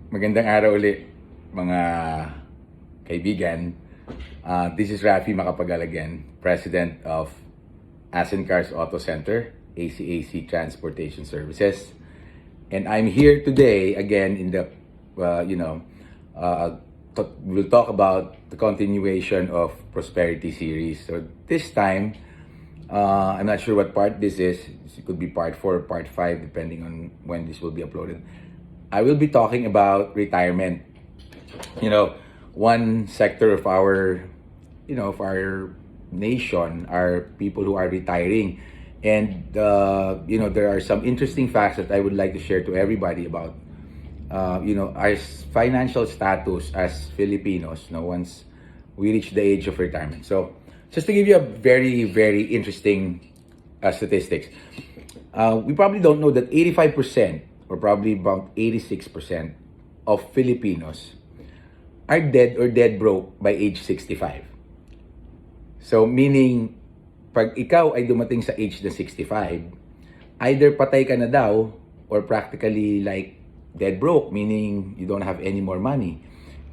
Magandang araw ulit, mga kaibigan. This is Raffy Macapagal again, President of Ascentcars Auto Center, ACAC Transportation Services. And I'm here today again in the, we'll talk about the continuation of Prosperity series. So this time, I'm not sure what part this is. It could be part 4 or part 5, depending on when this will be uploaded. I will be talking about retirement. One sector of our, of our nation are people who are retiring. And, there are some interesting facts that I would like to share to everybody about, our financial status as Filipinos, once we reach the age of retirement. So, just to give you a very, very interesting statistics, we probably don't know that 85%, or probably about 86% of Filipinos are dead or dead broke by age 65. So meaning, pag ikaw ay dumating sa age na 65, either patay ka na daw or practically like dead broke, meaning you don't have any more money.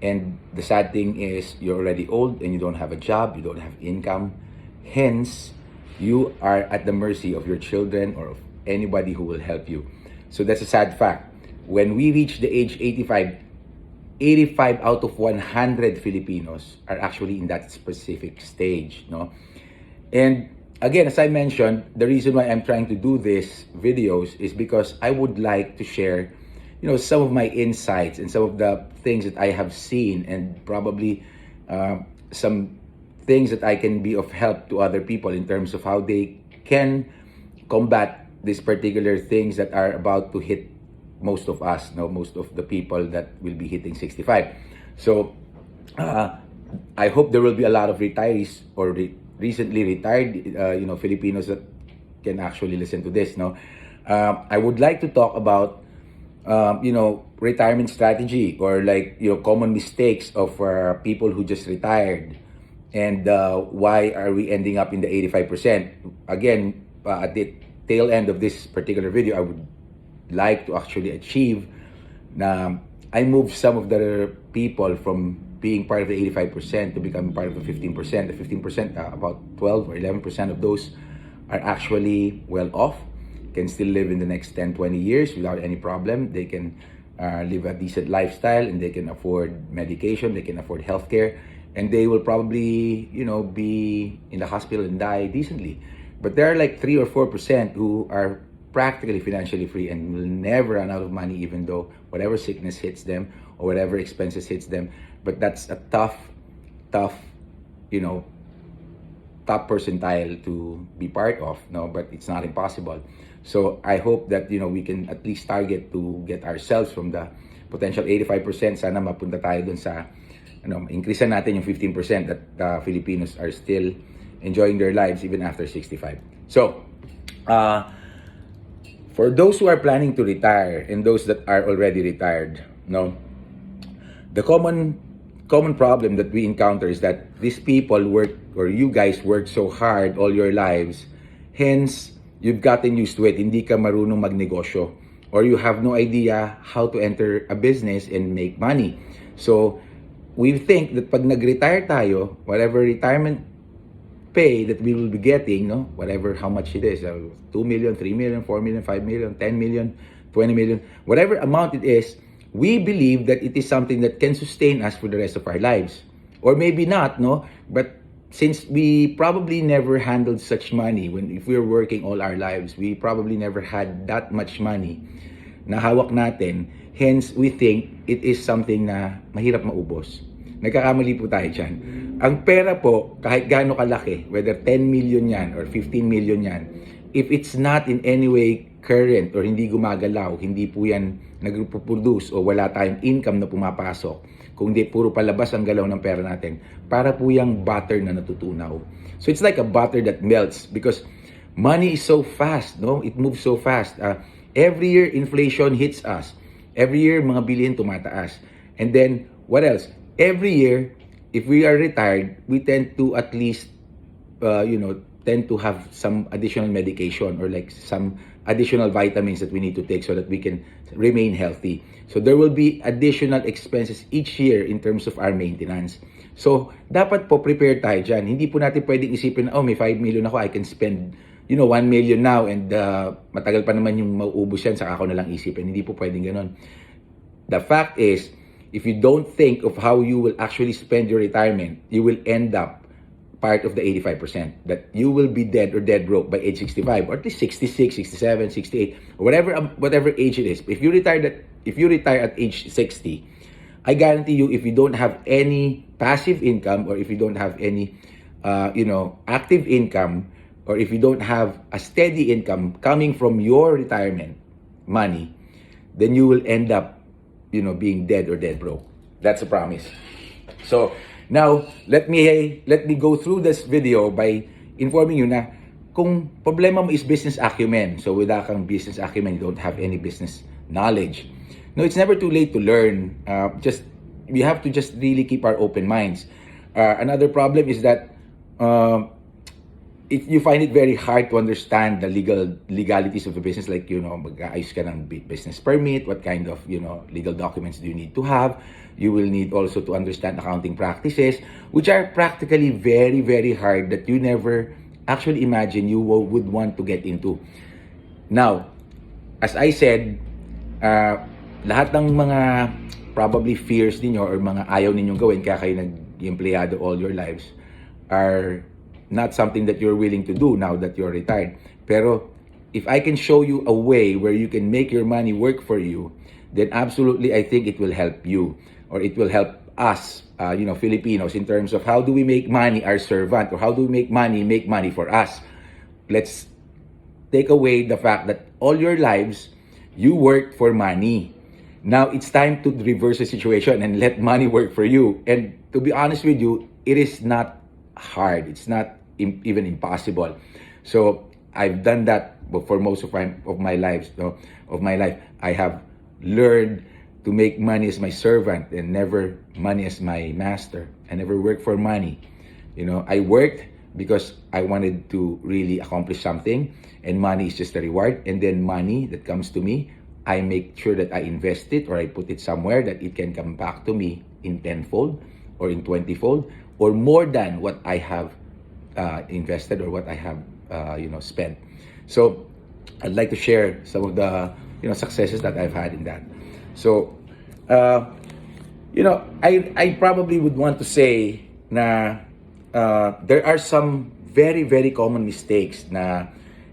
And the sad thing is you're already old and you don't have a job, you don't have income. Hence, you are at the mercy of your children or of anybody who will help you. So that's a sad fact. When we reach the age 85, 85 out of 100 Filipinos are actually in that specific stage, no? And again, as I mentioned, the reason why I'm trying to do these videos is because I would like to share, some of my insights and some of the things that I have seen, and probably some things that I can be of help to other people in terms of how they can combat these particular things that are about to hit most of us, most of the people that will be hitting 65. So, I hope there will be a lot of retirees or recently retired, Filipinos that can actually listen to this. I would like to talk about, retirement strategy, or common mistakes of people who just retired, and why are we ending up in the 85%. Again, at the tail end of this particular video, I would like to actually achieve na I move some of the people from being part of the 85% to become part of the 15%. The 15%, about 12 or 11% of those are actually well off, can still live in the next 10, 20 years without any problem. They can live a decent lifestyle, and they can afford medication, they can afford healthcare, and they will probably, be in the hospital and die decently. But there are like 3 or 4% who are practically financially free and will never run out of money, even though whatever sickness hits them or whatever expenses hits them. But that's a tough, top percentile to be part of, but it's not impossible. So I hope that, we can at least target to get ourselves from the potential 85%. Sana mapunta tayo dun sa, increase natin yung 15% that Filipinos are still enjoying their lives even after 65. So, for those who are planning to retire and those that are already retired, the common problem that we encounter is that these people work, or you guys work so hard all your lives, hence you've gotten used to it. Hindi ka marunong magnegosyo, or you have no idea how to enter a business and make money. So we think that pag nag-retire tayo, whatever retirement pay that we will be getting, whatever, how much it is, 2 million, 3 million, 4 million, 5 million, 10 million, 20 million, whatever amount it is, we believe that it is something that can sustain us for the rest of our lives. Or maybe not, but since we probably never handled such money, if we were working all our lives, we probably never had that much money na hawak natin. Hence, we think it is something na mahirap maubos. Nagkakamali po tayo dyan. Ang pera po, kahit gaano kalaki, whether 10 million yan or 15 million yan, if it's not in any way current or hindi gumagalaw, hindi po yan nagpo-produce o wala tayong income na pumapasok, kung di puro palabas ang galaw ng pera natin, para po yung butter na natutunaw. So it's like a butter that melts because money is so fast, It moves so fast. Every year, inflation hits us. Every year, mga bilihin tumataas. And then, what else? Every year, if we are retired, we tend to at least, tend to have some additional medication or like some additional vitamins that we need to take so that we can remain healthy. So there will be additional expenses each year in terms of our maintenance. So dapat po prepare tayo dyan. Hindi po natin pwedeng isipin, oh may 5 million ako, I can spend 1 million now and matagal pa naman yung mauubos yan, saka ako na lang isipin. Hindi po pwedeng ganon. The fact is, if you don't think of how you will actually spend your retirement, you will end up part of the 85%, that you will be dead or dead broke by age 65 or at least 66, 67, 68, or whatever age it is. If you retire at age 60, I guarantee you, if you don't have any passive income, or if you don't have any active income, or if you don't have a steady income coming from your retirement money, then you will end up being dead or dead broke. That's a promise. So now, let me go through this video by informing you na kung problema mo is business acumen, so without kang business acumen, you don't have any business knowledge. No, it's never too late to learn. We have to just really keep our open minds. Another problem is that you find it very hard to understand the legalities of the business, like mag-aayos ka ng business permit, what kind of legal documents do you need to have. You will need also to understand accounting practices, which are practically very, very hard, that you never actually imagine you would want to get into. Now, as I said, lahat ng mga probably fears ninyo or mga ayaw ninyong gawin kaya kayo nag-empleyado all your lives are not something that you're willing to do now that you're retired. Pero if I can show you a way where you can make your money work for you, then absolutely I think it will help you, or it will help us, Filipinos, in terms of how do we make money our servant, or how do we make money for us. Let's take away the fact that all your lives you worked for money. Now it's time to reverse the situation and let money work for you. And to be honest with you, it is not hard. It's not even impossible. So I've done that for most of my life. I have learned to make money as my servant and never money as my master. I never worked for money. I worked because I wanted to really accomplish something, and money is just a reward. And then money that comes to me, I make sure that I invest it, or I put it somewhere that it can come back to me in 10-fold or in 20-fold, or more than what I have invested or what I have spent. So I'd like to share some of the successes that I've had in that. So I probably would want to say na there are some very, very common mistakes na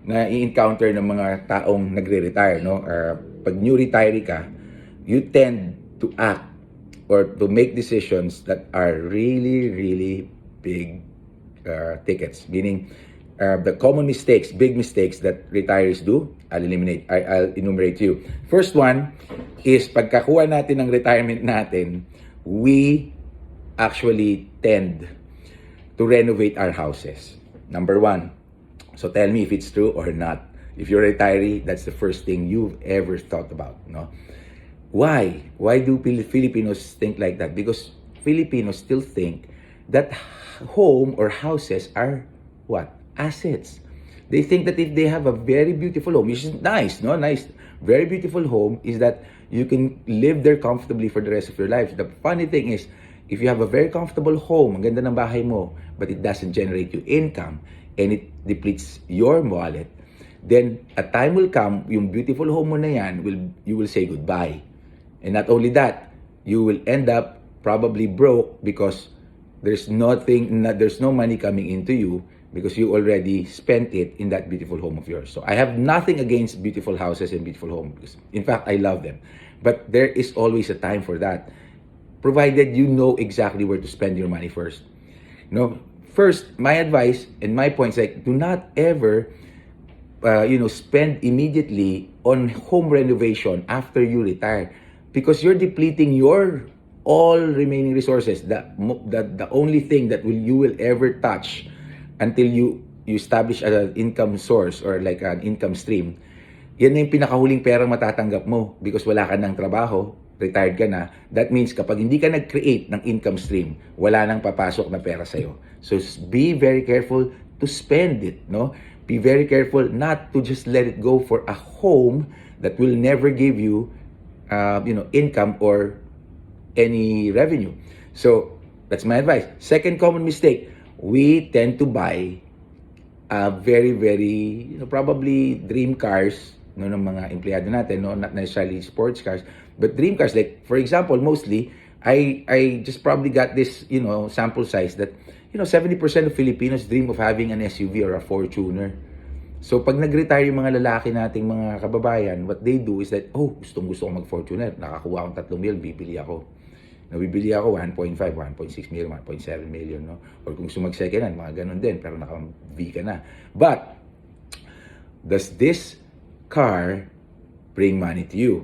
i-encounter ng mga taong nagre-retire, pag new retiree ka, you tend to act or to make decisions that are really, really big tickets. Meaning, the common mistakes, big mistakes that retirees do, I'll enumerate to you. First one is pagkakuha natin ng retirement natin, we actually tend to renovate our houses. Number one. So tell me if it's true or not. If you're a retiree, that's the first thing you've ever thought about, Why? Why do Filipinos think like that? Because Filipinos still think that home or houses are what? Assets. They think that if they have a very beautiful home, which is nice, nice, very beautiful home, is that you can live there comfortably for the rest of your life. The funny thing is, if you have a very comfortable home, ang ganda ng bahay mo, but it doesn't generate you income, and it depletes your wallet, then a time will come, yung beautiful home mo na yan, you will say goodbye. And not only that, you will end up probably broke because there's no money coming into you because you already spent it in that beautiful home of yours. So I have nothing against beautiful houses and beautiful homes. In fact, I love them. But there is always a time for that, provided you know exactly where to spend your money first. First, my advice and my points, like, do not ever spend immediately on home renovation after you retire, because you're depleting your all remaining resources. The only thing that you will ever touch until you establish an income source or like an income stream, yan na yung pinakahuling perang matatanggap mo because wala ka ng trabaho, retired ka na. That means kapag hindi ka nag-create ng income stream, wala nang papasok na pera sa'yo. So be very careful to spend it, be very careful not to just let it go for a home that will never give you, income or any revenue. So that's my advice. Second common mistake, we tend to buy very, very, probably dream cars, no, ng mga empleyado natin, no, not necessarily sports cars, but dream cars. Like, for example, mostly, I just probably got this, sample size that, 70% of Filipinos dream of having an SUV or a Fortuner. So, pag nag-retire yung mga lalaki nating mga kababayan, what they do is that, gustong-gusto ko mag-Fortuner, nakakuha akong 3 million, bibili ako. Nabibili ako 1.5, 1.6 million, 1.7 million, no? Or kung gusto mag-second hand, mga ganun din, pero naka-V ka na. But, does this car bring money to you?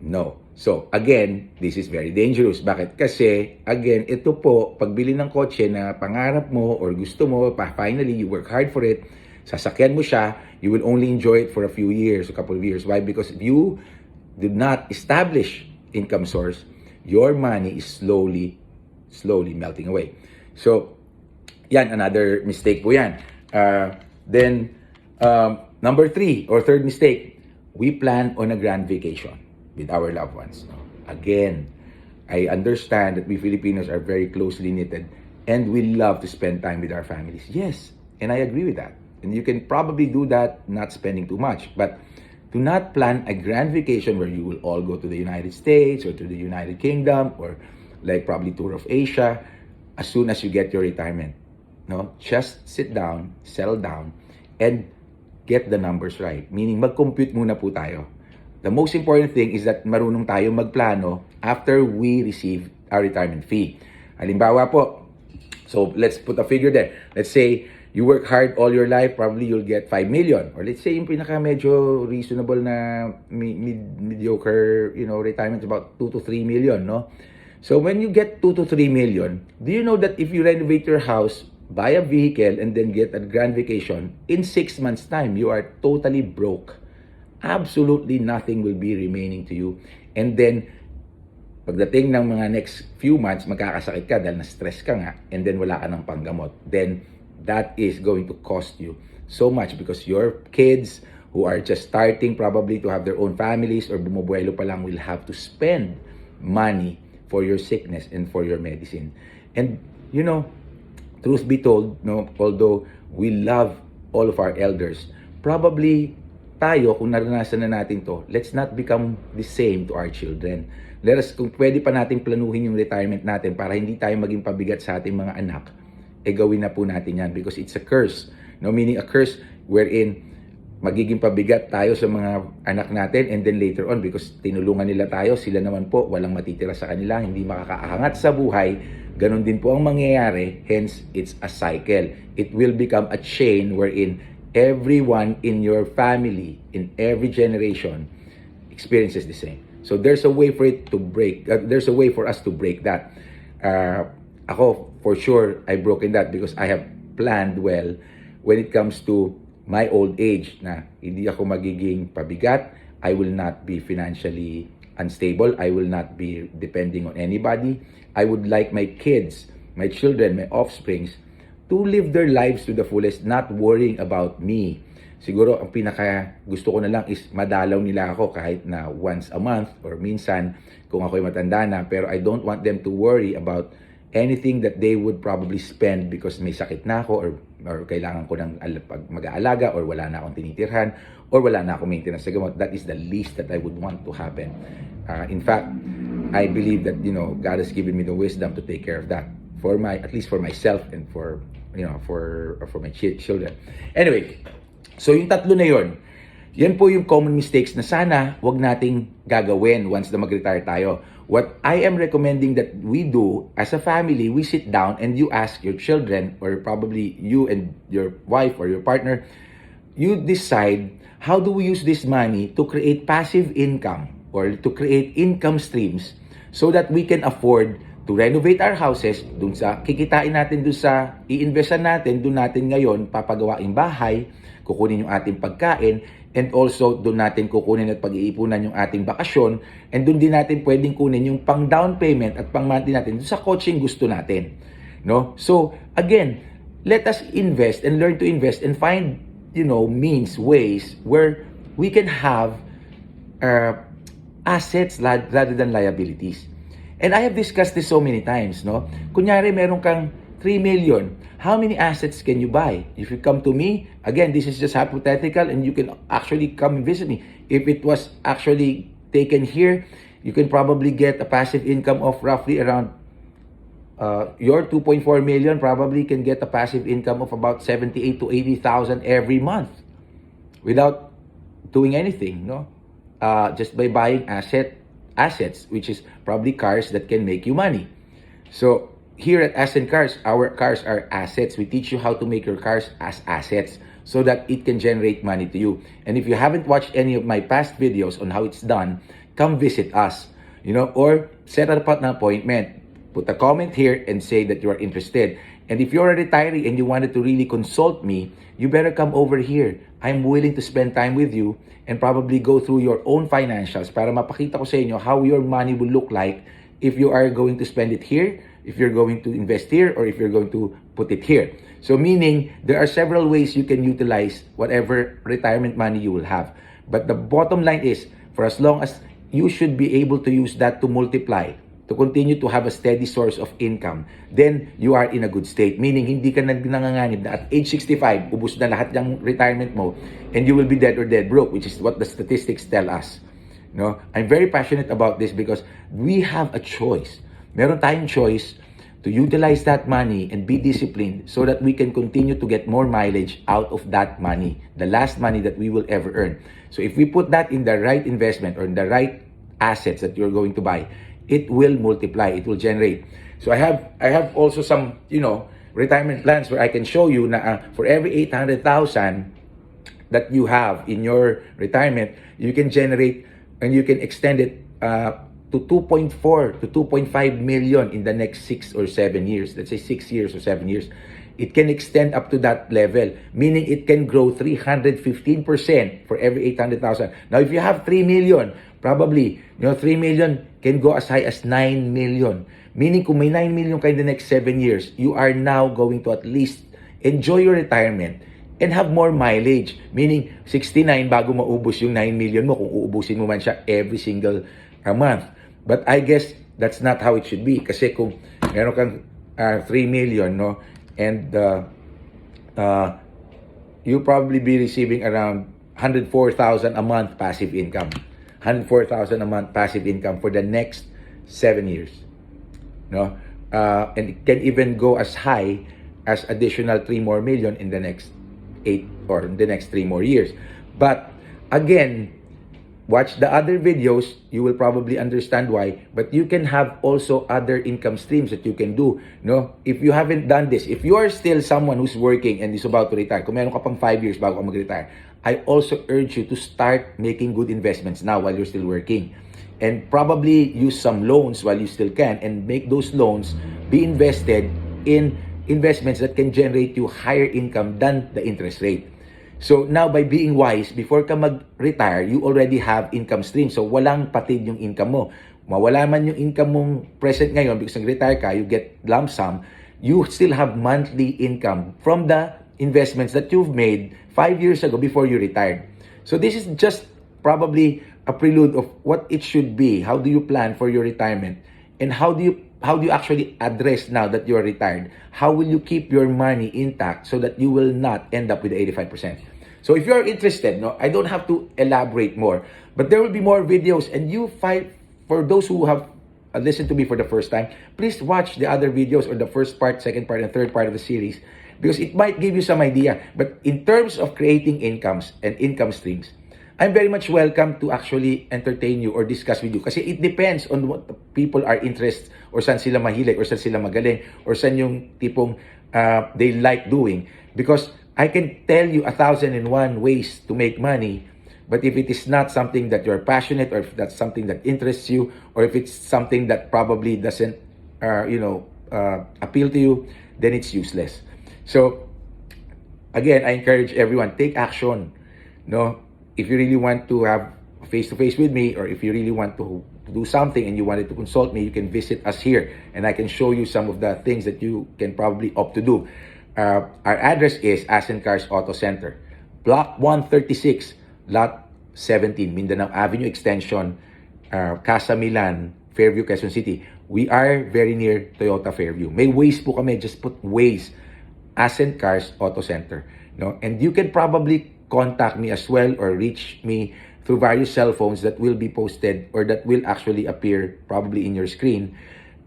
No. So, again, this is very dangerous. Bakit? Kasi, again, ito po, pagbili ng kotse na pangarap mo or gusto mo, finally, you work hard for it, sasakyan mo siya, you will only enjoy it for a few years, a couple of years. Why? Because if you did not establish income source, your money is slowly melting away. So, yan, another mistake po yan. Then, number 3 or third mistake, we plan on a grand vacation with our loved ones. Again, I understand that we Filipinos are very closely knitted and we love to spend time with our families. Yes, and I agree with that. And you can probably do that not spending too much. But do not plan a grand vacation where you will all go to the United States or to the United Kingdom or like probably tour of Asia as soon as you get your retirement. No, just sit down, settle down, and get the numbers right. Meaning, mag-compute muna po tayo. The most important thing is that marunong tayo magplano after we receive our retirement fee. Halimbawa po, so let's put a figure there. Let's say, you work hard all your life, probably you'll get 5 million. Or let's say yung pinaka medyo reasonable na mediocre, retirement is about 2 to 3 million, no? So when you get 2 to 3 million, do you know that if you renovate your house, buy a vehicle, and then get a grand vacation, in 6 months' time, you are totally broke. Absolutely nothing will be remaining to you. And then, pagdating ng mga next few months, magkakasakit ka dahil na-stress ka nga, and then wala ka ng panggamot. Then, that is going to cost you so much because your kids who are just starting probably to have their own families or bumubuelo pa lang will have to spend money for your sickness and for your medicine. And, truth be told, although we love all of our elders, probably tayo, kung naranasan na natin to, let's not become the same to our children. Let us, kung pwede pa natin planuhin yung retirement natin para hindi tayo maging pabigat sa ating mga anak, gawin na po natin yan because it's a curse. No, meaning a curse wherein magiging pabigat tayo sa mga anak natin and then later on because tinulungan nila tayo, sila naman po walang matitira sa kanila, hindi makakaangat sa buhay. Ganon din po ang mangyayari, hence it's a cycle. It will become a chain wherein everyone in your family, in every generation, experiences the same. So there's a way for it to break. There's a way for us to break that. Ako, for sure, I've broken that because I have planned well when it comes to my old age na hindi ako magiging pabigat. I will not be financially unstable. I will not be depending on anybody. I would like my kids, my children, my offsprings to live their lives to the fullest, not worrying about me. Siguro, ang pinaka gusto ko na lang is madalaw nila ako kahit na once a month or minsan kung ako'y matanda na. Pero I don't want them to worry about anything that they would probably spend because may sakit na ako or kailangan ko ng mag-aalaga or wala na akong tinitirhan or wala na akong maintenance sa gamot. That is the least that I would want to happen. In fact, I believe that, God has given me the wisdom to take care of that. At least for myself and for my children. Anyway, so yung tatlo na yon, yan po yung common mistakes na sana wag nating gagawin once na mag-retire tayo. What I am recommending that we do as a family, we sit down and you ask your children or probably you and your wife or your partner, you decide how do we use this money to create passive income or to create income streams so that we can afford to renovate our houses, dun sa kikitain natin, dun sa i-investan natin, dun natin ngayon papagawaing bahay, kukunin yung ating pagkain, and also dun natin kukunin at pag-iipunan yung ating bakasyon, and dun din natin pwedeng kunin yung pang down payment at pang monthly natin dun sa coaching gusto natin. No? So, again, let us invest and learn to invest and find ways where we can have uh, assets rather than liabilities. And I have discussed this so many times, no? Kunyari, meron kang 3 million. How many assets can you buy? If you come to me, again, this is just hypothetical and you can actually come and visit me. If it was actually taken here, you can probably get a passive income of roughly around your 2.4 million probably can get a passive income of about 78 to 80,000 every month without doing anything, no? Just by buying assets, which is probably cars that can make you money. So here at Ascentcars, our cars are assets. We teach you how to make your cars as assets so that it can generate money to you. And if you haven't watched any of my past videos on how it's done, come visit us, or set up an appointment. Put a comment here and say that you are interested. And if you're a retiree and you wanted to really consult me, you better come over here. I'm willing to spend time with you and probably go through your own financials para mapakita ko sa inyo how your money will look like if you are going to spend it here, if you're going to invest here, or if you're going to put it here. So meaning, there are several ways you can utilize whatever retirement money you will have. But the bottom line is, for as long as you should be able to use that to multiply, to continue to have a steady source of income, then you are in a good state. Meaning, hindi ka nanganganib na at age 65, ubus na lahat ng retirement mo, and you will be dead or dead broke, which is what the statistics tell us. No? I'm very passionate about this because we have a choice. Meron tayong choice to utilize that money and be disciplined so that we can continue to get more mileage out of that money, the last money that we will ever earn. So if we put that in the right investment or in the right assets that you're going to buy, it will multiply, it will generate. So I have also some, retirement plans where I can show you na for every 800,000 that you have in your retirement, you can generate and you can extend it to 2.4 to 2.5 million in the next 6 or 7 years. Let's say 6 years or 7 years. It can extend up to that level, meaning it can grow 315% for every 800,000. Now, if you have 3 million, probably, 3 million can go as high as 9 million. Meaning, kung may 9 million kayo in the next 7 years, you are now going to at least enjoy your retirement and have more mileage. Meaning, 69 bago maubos yung 9 million mo kung uubusin mo man siya every single month. But I guess that's not how it should be. Kasi kung meron kang 3 million, no, and you'll probably be receiving around 104,000 a month passive income. 104,000 a month passive income for the next 7 years. No? And it can even go as high as additional 3 more million in the next 8 or in the next 3 more years. But again, watch the other videos, you will probably understand why. But you can have also other income streams that you can do. No? If you haven't done this, if you are still someone who's working and is about to retire, kung meron ka pang 5 years bago ka mag-retire, I also urge you to start making good investments now while you're still working. And probably use some loans while you still can and make those loans be invested in investments that can generate you higher income than the interest rate. So now by being wise, before ka mag-retire, you already have income stream. So walang patid yung income mo. Mawala man yung income mong present ngayon because nag-retire ka, you get lump sum, you still have monthly income from the investments that you've made 5 years ago before you retired. So this is just probably a prelude of what it should be. How do you plan for your retirement? And how do you actually address now that you are retired? How will you keep your money intact so that you will not end up with 85%? So if you are interested, no, I don't have to elaborate more, but there will be more videos, and for those who have listened to me for the first time, please watch the other videos or the first part, second part, and third part of the series because it might give you some idea. But in terms of creating incomes and income streams, I'm very much welcome to actually entertain you or discuss with you kasi it depends on what people are interested or saan sila mahilig or saan sila magaling or saan yung tipong they like doing. Because I can tell you 1,001 ways to make money, but if it is not something that you're passionate or if that's something that interests you or if it's something that probably doesn't appeal to you, then it's useless. So again, I encourage everyone, take action. No? If you really want to have face-to-face with me or if you really want to do something and you wanted to consult me, you can visit us here and I can show you some of the things that you can probably opt to do. Our address is Ascentcars Auto Center, Block 136, Lot 17, Mindanao Avenue Extension, Casa Milan, Fairview, Quezon City. We are very near Toyota Fairview. May Waze po kami. Just put Waze, Ascentcars Auto Center. No? And you can probably contact me as well or reach me through various cell phones that will be posted or that will actually appear probably in your screen.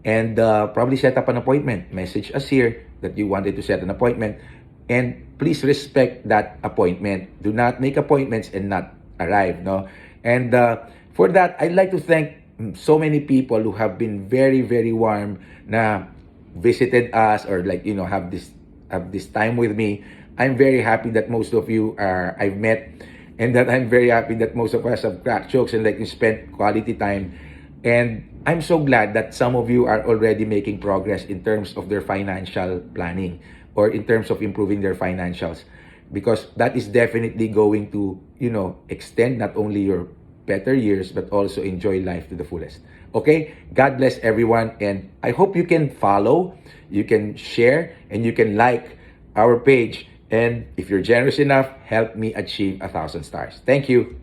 And probably set up an appointment. Message us here that you wanted to set an appointment. And please respect that appointment. Do not make appointments and not arrive. No? And for that, I'd like to thank so many people who have been very, very warm na visited us or like, have this time with me. I'm very happy that most of you I've met, and that I'm very happy that most of us have cracked jokes and like you spent quality time. And I'm so glad that some of you are already making progress in terms of their financial planning or in terms of improving their financials, because that is definitely going to, extend not only your better years, but also enjoy life to the fullest. Okay? God bless everyone. And I hope you can follow, you can share, and you can like our page. And if you're generous enough, help me achieve 1,000 stars. Thank you.